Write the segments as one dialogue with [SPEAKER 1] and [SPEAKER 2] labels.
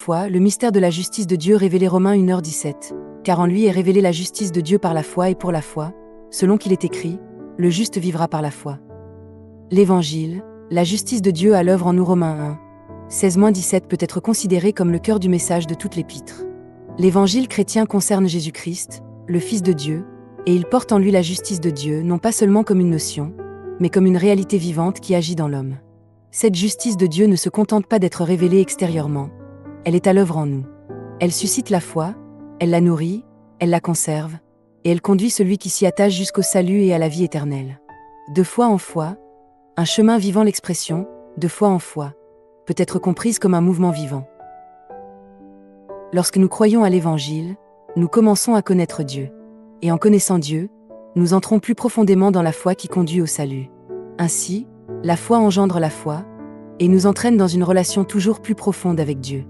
[SPEAKER 1] foi, le mystère de la justice de Dieu révélé Romains 1h17. Car en lui est révélée la justice de Dieu par la foi et pour la foi, selon qu'il est écrit, le juste vivra par la foi. L'Évangile, la justice de Dieu à l'œuvre en nous Romains 1, 16-17 peut être considéré comme le cœur du message de toute l'Épître. L'Évangile chrétien concerne Jésus-Christ, le Fils de Dieu, et il porte en lui la justice de Dieu non pas seulement comme une notion, mais comme une réalité vivante qui agit dans l'homme. Cette justice de Dieu ne se contente pas d'être révélée extérieurement, elle est à l'œuvre en nous. Elle suscite la foi, elle la nourrit, elle la conserve, et elle conduit celui qui s'y attache jusqu'au salut et à la vie éternelle. De foi en foi, un chemin vivant l'expression, de foi en foi, peut être comprise comme un mouvement vivant. Lorsque nous croyons à l'Évangile, nous commençons à connaître Dieu. Et en connaissant Dieu, nous entrons plus profondément dans la foi qui conduit au salut. Ainsi, la foi engendre la foi, et nous entraîne dans une relation toujours plus profonde avec Dieu.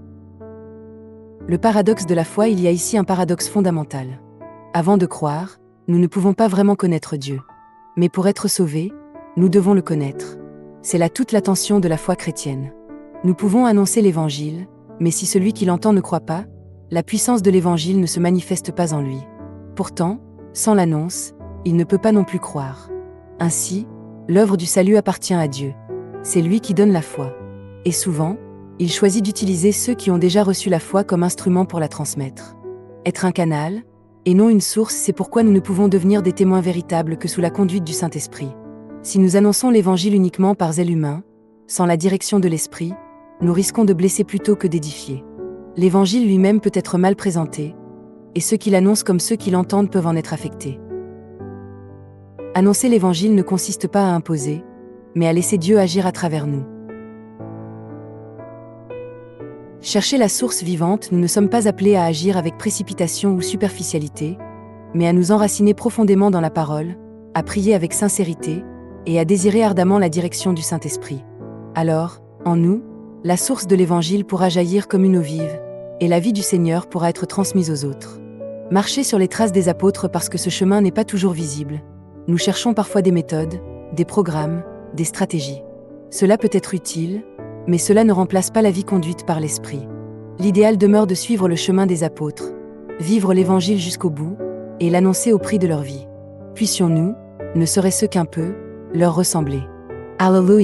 [SPEAKER 1] Le paradoxe de la foi, il y a ici un paradoxe fondamental. Avant de croire, nous ne pouvons pas vraiment connaître Dieu. Mais pour être sauvés, nous devons le connaître. C'est là toute la tension de la foi chrétienne. Nous pouvons annoncer l'Évangile, mais si celui qui l'entend ne croit pas, la puissance de l'Évangile ne se manifeste pas en lui. Pourtant, sans l'annonce, il ne peut pas non plus croire. Ainsi, l'œuvre du salut appartient à Dieu. C'est lui qui donne la foi. Et souvent, il choisit d'utiliser ceux qui ont déjà reçu la foi comme instrument pour la transmettre. Être un canal, et non une source, c'est pourquoi nous ne pouvons devenir des témoins véritables que sous la conduite du Saint-Esprit. Si nous annonçons l'Évangile uniquement par zèle humain, sans la direction de l'Esprit, nous risquons de blesser plutôt que d'édifier. L'Évangile lui-même peut être mal présenté, et ceux qui l'annoncent comme ceux qui l'entendent peuvent en être affectés. Annoncer l'Évangile ne consiste pas à imposer, mais à laisser Dieu agir à travers nous. Chercher la source vivante, nous ne sommes pas appelés à agir avec précipitation ou superficialité, mais à nous enraciner profondément dans la parole, à prier avec sincérité, et à désirer ardemment la direction du Saint-Esprit. Alors, en nous, la source de l'Évangile pourra jaillir comme une eau vive, et la vie du Seigneur pourra être transmise aux autres. Marcher sur les traces des apôtres parce que ce chemin n'est pas toujours visible. Nous cherchons parfois des méthodes, des programmes, des stratégies. Cela peut être utile, mais cela ne remplace pas la vie conduite par l'Esprit. L'idéal demeure de suivre le chemin des apôtres, vivre l'Évangile jusqu'au bout, et l'annoncer au prix de leur vie. Puissions-nous, ne serait-ce qu'un peu, leur ressembler. Alléluia.